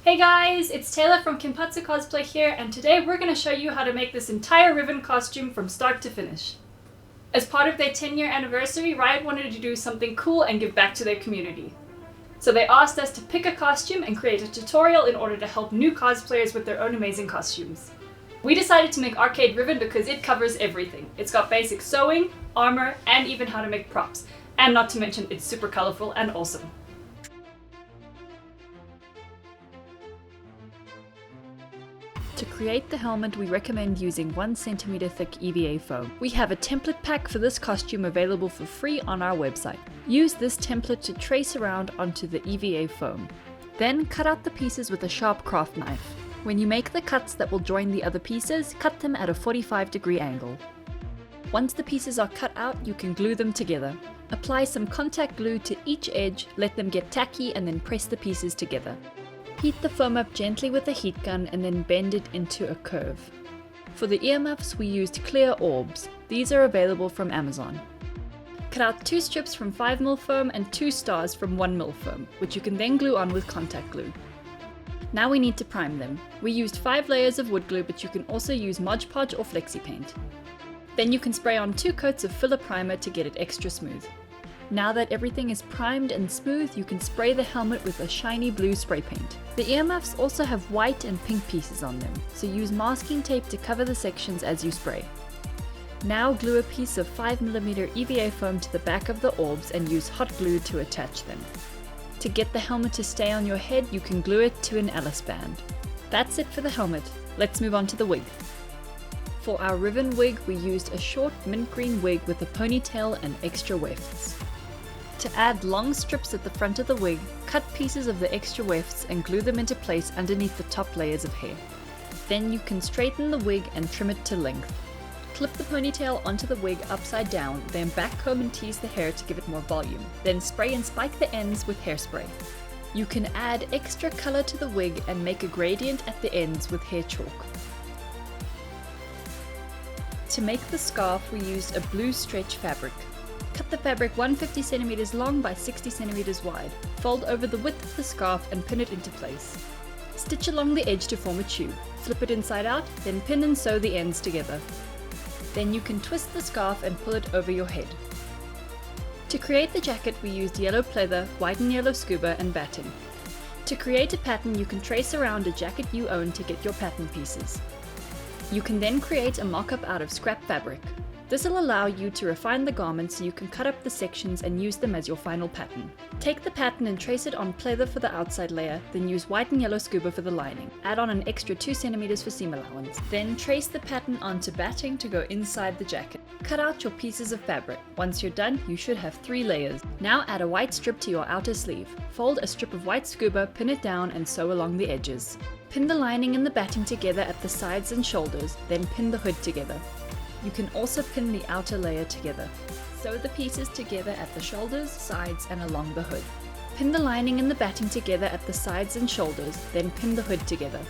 Hey guys, it's Taylor from Kinpatsu Cosplay here, and today we're going to show you how to make this entire Riven costume from start to finish. As part of their 10-year anniversary, Riot wanted to do something cool and give back to their community. So they asked us to pick a costume and create a tutorial in order to help new cosplayers with their own amazing costumes. We decided to make Arcade Riven because it covers everything. It's got basic sewing, armor, and even how to make props. And not to mention, it's super colorful and awesome. To create the helmet, we recommend using 1 cm thick EVA foam. We have a template pack for this costume available for free on our website. Use this template to trace around onto the EVA foam. Then cut out the pieces with a sharp craft knife. When you make the cuts that will join the other pieces, cut them at a 45-degree angle. Once the pieces are cut out, you can glue them together. Apply some contact glue to each edge, let them get tacky, and then press the pieces together. Heat the foam up gently with a heat gun and then bend it into a curve. For the earmuffs, we used clear orbs. These are available from Amazon. Cut out 2 strips from 5mm foam and 2 stars from 1mm foam, which you can then glue on with contact glue. Now we need to prime them. We used 5 layers of wood glue, but you can also use Mod Podge or Flexi Paint. Then you can spray on 2 coats of filler primer to get it extra smooth. Now that everything is primed and smooth, you can spray the helmet with a shiny blue spray paint. The earmuffs also have white and pink pieces on them, so use masking tape to cover the sections as you spray. Now glue a piece of 5mm EVA foam to the back of the orbs and use hot glue to attach them. To get the helmet to stay on your head, you can glue it to an Alice band. That's it for the helmet. Let's move on to the wig. For our Riven wig, we used a short mint green wig with a ponytail and extra wefts. To add long strips at the front of the wig, cut pieces of the extra wefts and glue them into place underneath the top layers of hair. Then you can straighten the wig and trim it to length. Clip the ponytail onto the wig upside down, then backcomb and tease the hair to give it more volume. Then spray and spike the ends with hairspray. You can add extra color to the wig and make a gradient at the ends with hair chalk. To make the scarf, we used a blue stretch fabric. Cut the fabric 150 cm long by 60 cm wide. Fold over the width of the scarf and pin it into place. Stitch along the edge to form a tube. Flip it inside out, then pin and sew the ends together. Then you can twist the scarf and pull it over your head. To create the jacket, we used yellow pleather, white and yellow scuba, and batting. To create a pattern, you can trace around a jacket you own to get your pattern pieces. You can then create a mock-up out of scrap fabric. This will allow you to refine the garment so you can cut up the sections and use them as your final pattern. Take the pattern and trace it on pleather for the outside layer, then use white and yellow scuba for the lining. Add on an extra 2 cm for seam allowance. Then trace the pattern onto batting to go inside the jacket. Cut out your pieces of fabric. Once you're done, you should have 3 layers. Now add a white strip to your outer sleeve. Fold a strip of white scuba, pin it down and sew along the edges. Pin the lining and the batting together at the sides and shoulders, then pin the hood together. You can also pin the outer layer together. Sew the pieces together at the shoulders, sides, and along the hood. Pin the lining and the batting together at the sides and shoulders, then pin the hood together.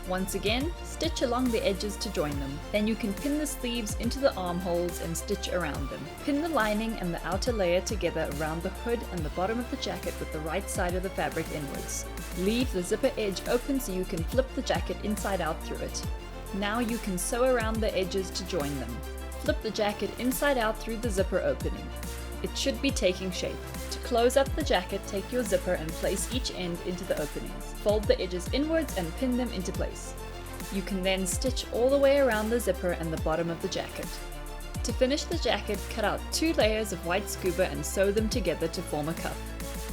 Once again, stitch along the edges to join them. Then you can pin the sleeves into the armholes and stitch around them. Pin the lining and the outer layer together around the hood and the bottom of the jacket with the right side of the fabric inwards. Leave the zipper edge open so you can flip the jacket inside out through it. Now you can sew around the edges to join them. Flip the jacket inside out through the zipper opening. It should be taking shape. To close up the jacket, take your zipper and place each end into the openings. Fold the edges inwards and pin them into place. You can then stitch all the way around the zipper and the bottom of the jacket. To finish the jacket, cut out 2 layers of white scuba and sew them together to form a cuff.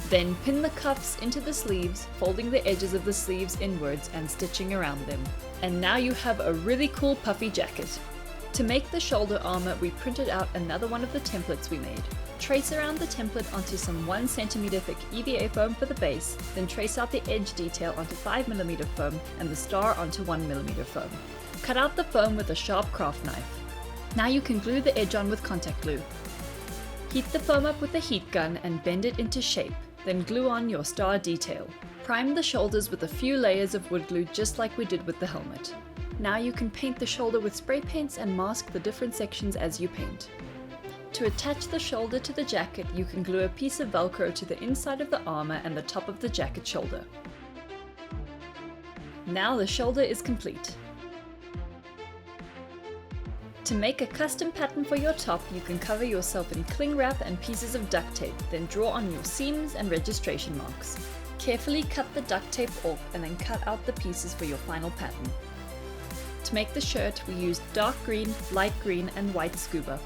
Then pin the cuffs into the sleeves, folding the edges of the sleeves inwards and stitching around them. And now you have a really cool puffy jacket. To make the shoulder armor, we printed out another one of the templates we made. Trace around the template onto some 1 cm thick EVA foam for the base, then trace out the edge detail onto 5mm foam and the star onto 1mm foam. Cut out the foam with a sharp craft knife. Now you can glue the edge on with contact glue. Heat the foam up with a heat gun and bend it into shape, then glue on your star detail. Prime the shoulders with a few layers of wood glue just like we did with the helmet. Now you can paint the shoulder with spray paints and mask the different sections as you paint. To attach the shoulder to the jacket, you can glue a piece of Velcro to the inside of the armor and the top of the jacket shoulder. Now the shoulder is complete. To make a custom pattern for your top, you can cover yourself in cling wrap and pieces of duct tape, then draw on your seams and registration marks. Carefully cut the duct tape off and then cut out the pieces for your final pattern. To make the shirt, we used dark green, light green and white scuba.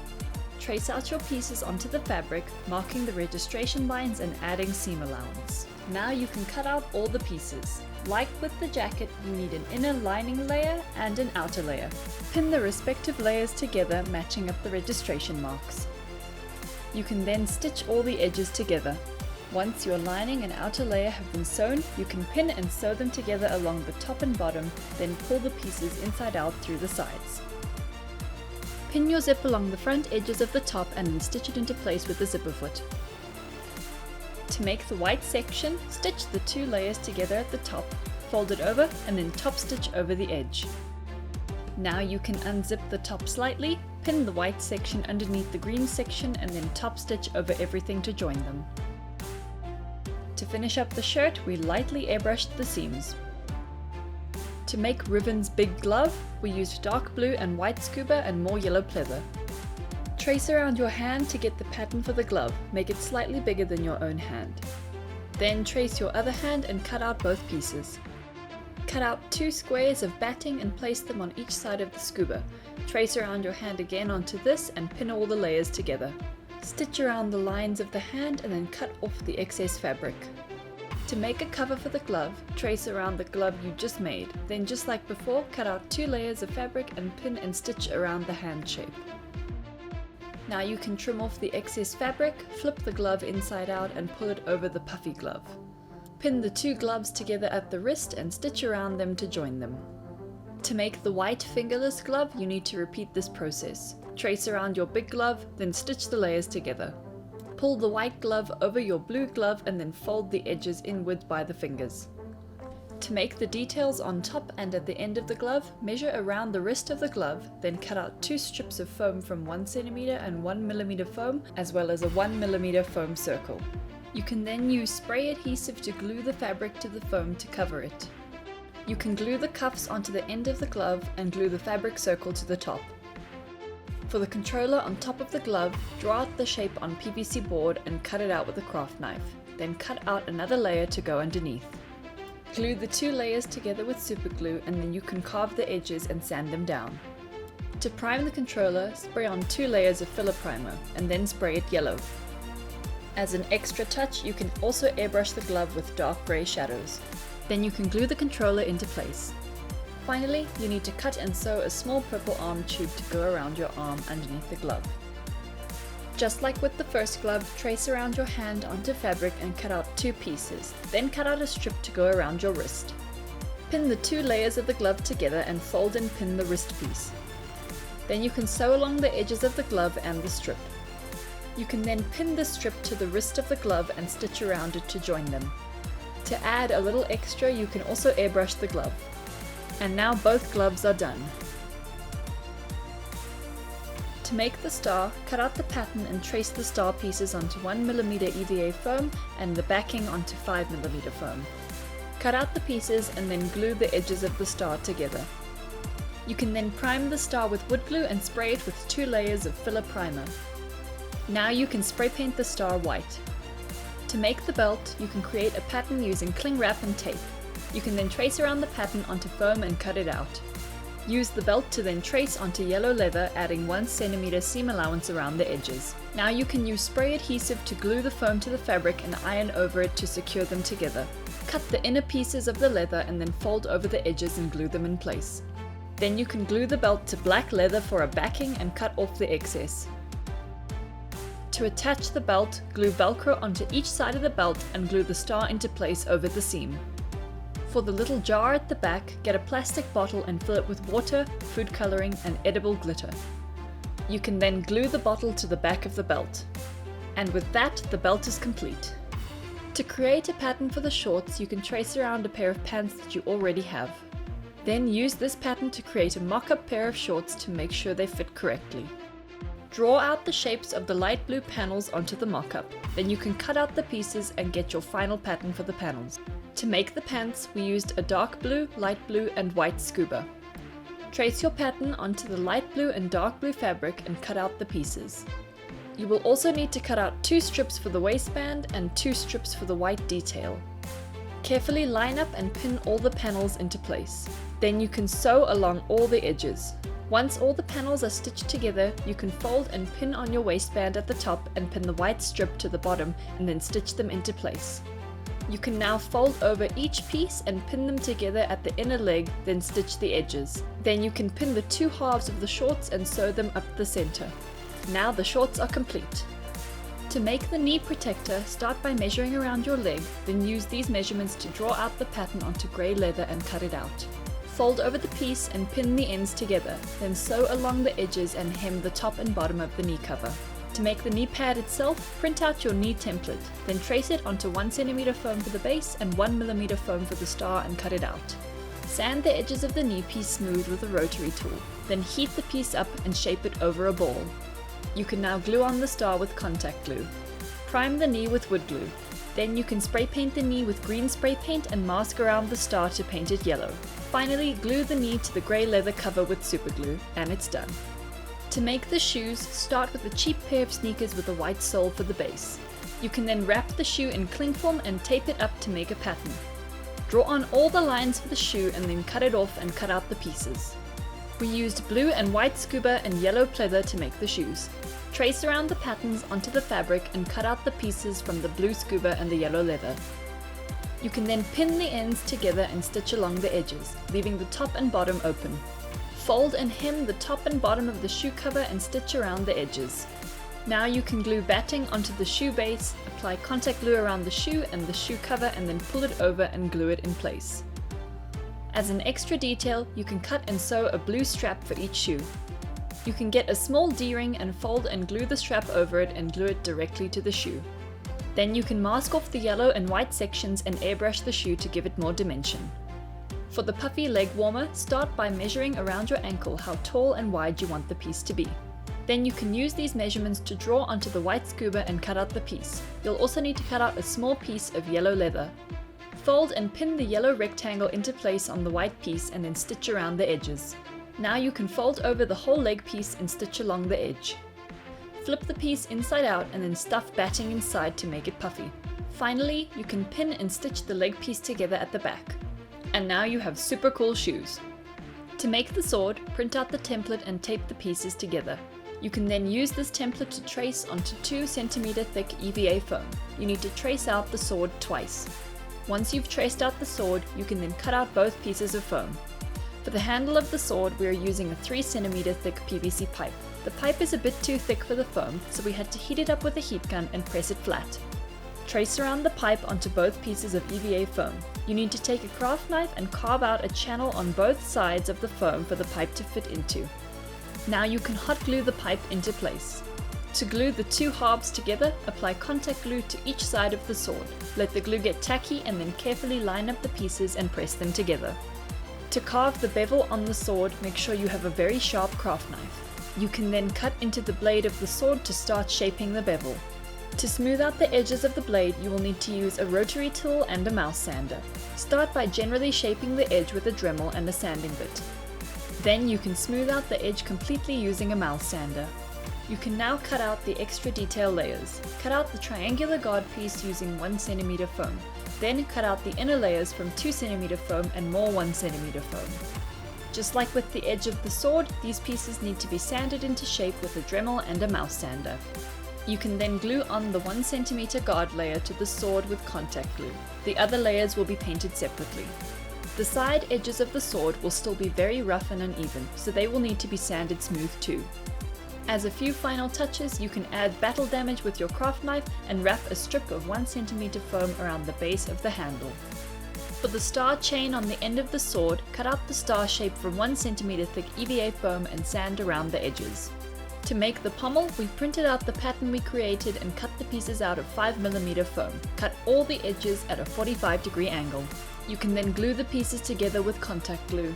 Trace out your pieces onto the fabric, marking the registration lines and adding seam allowance. Now you can cut out all the pieces. Like with the jacket, you need an inner lining layer and an outer layer. Pin the respective layers together, matching up the registration marks. You can then stitch all the edges together. Once your lining and outer layer have been sewn, you can pin and sew them together along the top and bottom, then pull the pieces inside out through the sides. Pin your zip along the front edges of the top and then stitch it into place with the zipper foot. To make the white section, stitch the 2 layers together at the top, fold it over and then top stitch over the edge. Now you can unzip the top slightly, pin the white section underneath the green section and then top stitch over everything to join them. To finish up the shirt, we lightly airbrushed the seams. To make Riven's big glove, we used dark blue and white scuba and more yellow pleather. Trace around your hand to get the pattern for the glove, make it slightly bigger than your own hand. Then trace your other hand and cut out both pieces. Cut out 2 squares of batting and place them on each side of the scuba. Trace around your hand again onto this and pin all the layers together. Stitch around the lines of the hand and then cut off the excess fabric. To make a cover for the glove, trace around the glove you just made. Then just like before, cut out 2 layers of fabric and pin and stitch around the hand shape. Now you can trim off the excess fabric, flip the glove inside out and pull it over the puffy glove. Pin the 2 gloves together at the wrist and stitch around them to join them. To make the white fingerless glove, you need to repeat this process. Trace around your big glove, then stitch the layers together. Pull the white glove over your blue glove and then fold the edges inward by the fingers. To make the details on top and at the end of the glove, measure around the wrist of the glove, then cut out 2 strips of foam from 1 cm and 1 mm foam, as well as a 1 mm foam circle. You can then use spray adhesive to glue the fabric to the foam to cover it. You can glue the cuffs onto the end of the glove and glue the fabric circle to the top. For the controller on top of the glove, draw out the shape on PVC board and cut it out with a craft knife. Then cut out another layer to go underneath. Glue the 2 layers together with super glue and then you can carve the edges and sand them down. To prime the controller, spray on 2 layers of filler primer and then spray it yellow. As an extra touch, you can also airbrush the glove with dark grey shadows. Then you can glue the controller into place. Finally, you need to cut and sew a small purple arm tube to go around your arm underneath the glove. Just like with the first glove, trace around your hand onto fabric and cut out 2 pieces, then cut out a strip to go around your wrist. Pin the 2 layers of the glove together and fold and pin the wrist piece. Then you can sew along the edges of the glove and the strip. You can then pin the strip to the wrist of the glove and stitch around it to join them. To add a little extra, you can also airbrush the glove. And now both gloves are done. To make the star, cut out the pattern and trace the star pieces onto 1 mm EVA foam and the backing onto 5 mm foam. Cut out the pieces and then glue the edges of the star together. You can then prime the star with wood glue and spray it with 2 layers of filler primer. Now you can spray paint the star white. To make the belt, you can create a pattern using cling wrap and tape. You can then trace around the pattern onto foam and cut it out. Use the belt to then trace onto yellow leather, adding 1 cm seam allowance around the edges. Now you can use spray adhesive to glue the foam to the fabric and iron over it to secure them together. Cut the inner pieces of the leather and then fold over the edges and glue them in place. Then you can glue the belt to black leather for a backing and cut off the excess. To attach the belt, glue Velcro onto each side of the belt and glue the star into place over the seam. For the little jar at the back, get a plastic bottle and fill it with water, food coloring and edible glitter. You can then glue the bottle to the back of the belt. And with that, the belt is complete. To create a pattern for the shorts, you can trace around a pair of pants that you already have. Then use this pattern to create a mock-up pair of shorts to make sure they fit correctly. Draw out the shapes of the light blue panels onto the mock-up. Then you can cut out the pieces and get your final pattern for the panels. To make the pants, we used a dark blue, light blue and white scuba. Trace your pattern onto the light blue and dark blue fabric and cut out the pieces. You will also need to cut out 2 strips for the waistband and 2 strips for the white detail. Carefully line up and pin all the panels into place. Then you can sew along all the edges. Once all the panels are stitched together, you can fold and pin on your waistband at the top and pin the white strip to the bottom and then stitch them into place. You can now fold over each piece and pin them together at the inner leg, then stitch the edges. Then you can pin the 2 halves of the shorts and sew them up the center. Now the shorts are complete. To make the knee protector, start by measuring around your leg, then use these measurements to draw out the pattern onto grey leather and cut it out. Fold over the piece and pin the ends together, then sew along the edges and hem the top and bottom of the knee cover. To make the knee pad itself, print out your knee template, then trace it onto 1 cm foam for the base and 1 mm foam for the star and cut it out. Sand the edges of the knee piece smooth with a rotary tool, then heat the piece up and shape it over a ball. You can now glue on the star with contact glue. Prime the knee with wood glue. Then you can spray paint the knee with green spray paint and mask around the star to paint it yellow. Finally, glue the knee to the grey leather cover with super glue, and it's done. To make the shoes, start with a cheap pair of sneakers with a white sole for the base. You can then wrap the shoe in cling film and tape it up to make a pattern. Draw on all the lines for the shoe and then cut it off and cut out the pieces. We used blue and white scuba and yellow pleather to make the shoes. Trace around the patterns onto the fabric and cut out the pieces from the blue scuba and the yellow leather. You can then pin the ends together and stitch along the edges, leaving the top and bottom open. Fold and hem the top and bottom of the shoe cover and stitch around the edges. Now you can glue batting onto the shoe base, apply contact glue around the shoe and the shoe cover and then pull it over and glue it in place. As an extra detail, you can cut and sew a blue strap for each shoe. You can get a small D-ring and fold and glue the strap over it and glue it directly to the shoe. Then you can mask off the yellow and white sections and airbrush the shoe to give it more dimension. For the puffy leg warmer, start by measuring around your ankle how tall and wide you want the piece to be. Then you can use these measurements to draw onto the white scuba and cut out the piece. You'll also need to cut out a small piece of yellow leather. Fold and pin the yellow rectangle into place on the white piece and then stitch around the edges. Now you can fold over the whole leg piece and stitch along the edge. Flip the piece inside out and then stuff batting inside to make it puffy. Finally, you can pin and stitch the leg piece together at the back. And now you have super cool shoes. To make the sword, print out the template and tape the pieces together. You can then use this template to trace onto 2 cm thick EVA foam. You need to trace out the sword twice. Once you've traced out the sword, you can then cut out both pieces of foam. For the handle of the sword, we are using a 3 cm thick PVC pipe. The pipe is a bit too thick for the foam, so we had to heat it up with a heat gun and press it flat. Trace around the pipe onto both pieces of EVA foam. You need to take a craft knife and carve out a channel on both sides of the foam for the pipe to fit into. Now you can hot glue the pipe into place. To glue the 2 halves together, apply contact glue to each side of the sword. Let the glue get tacky and then carefully line up the pieces and press them together. To carve the bevel on the sword, make sure you have a very sharp craft knife. You can then cut into the blade of the sword to start shaping the bevel. To smooth out the edges of the blade, you will need to use a rotary tool and a mouse sander. Start by generally shaping the edge with a Dremel and a sanding bit. Then you can smooth out the edge completely using a mouse sander. You can now cut out the extra detail layers. Cut out the triangular guard piece using 1 cm foam. Then cut out the inner layers from 2 cm foam and more 1 cm foam. Just like with the edge of the sword, these pieces need to be sanded into shape with a Dremel and a mouse sander. You can then glue on the 1 cm guard layer to the sword with contact glue. The other layers will be painted separately. The side edges of the sword will still be very rough and uneven, so they will need to be sanded smooth too. As a few final touches, you can add battle damage with your craft knife and wrap a strip of 1 cm foam around the base of the handle. For the star chain on the end of the sword, cut out the star shape from 1 cm thick EVA foam and sand around the edges. To make the pommel, we printed out the pattern we created and cut the pieces out of 5 mm foam. Cut all the edges at a 45-degree angle. You can then glue the pieces together with contact glue.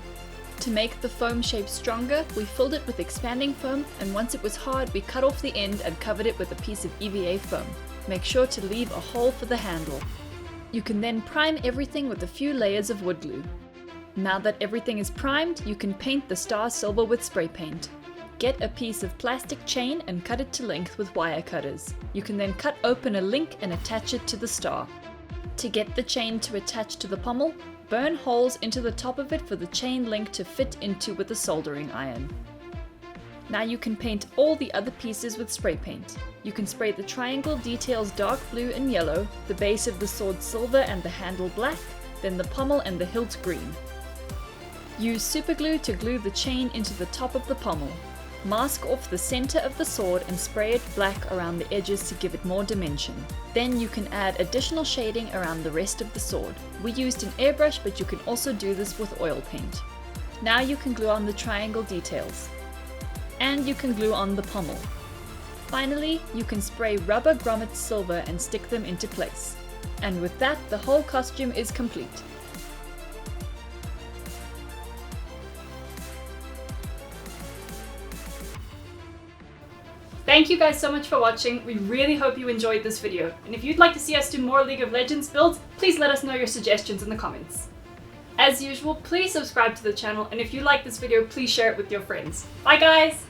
To make the foam shape stronger, we filled it with expanding foam, and once it was hard, we cut off the end and covered it with a piece of EVA foam. Make sure to leave a hole for the handle. You can then prime everything with a few layers of wood glue. Now that everything is primed, you can paint the star silver with spray paint. Get a piece of plastic chain and cut it to length with wire cutters. You can then cut open a link and attach it to the star. To get the chain to attach to the pommel, burn holes into the top of it for the chain link to fit into with a soldering iron. Now you can paint all the other pieces with spray paint. You can spray the triangle details dark blue and yellow, the base of the sword silver and the handle black, then the pommel and the hilt green. Use superglue to glue the chain into the top of the pommel. Mask off the center of the sword and spray it black around the edges to give it more dimension. Then you can add additional shading around the rest of the sword. We used an airbrush, but you can also do this with oil paint. Now you can glue on the triangle details. And you can glue on the pommel. Finally, you can spray rubber grommet silver and stick them into place. And with that, the whole costume is complete. Thank you guys so much for watching. We really hope you enjoyed this video. And if you'd like to see us do more League of Legends builds, please let us know your suggestions in the comments. As usual, please subscribe to the channel, and if you like this video, please share it with your friends. Bye guys!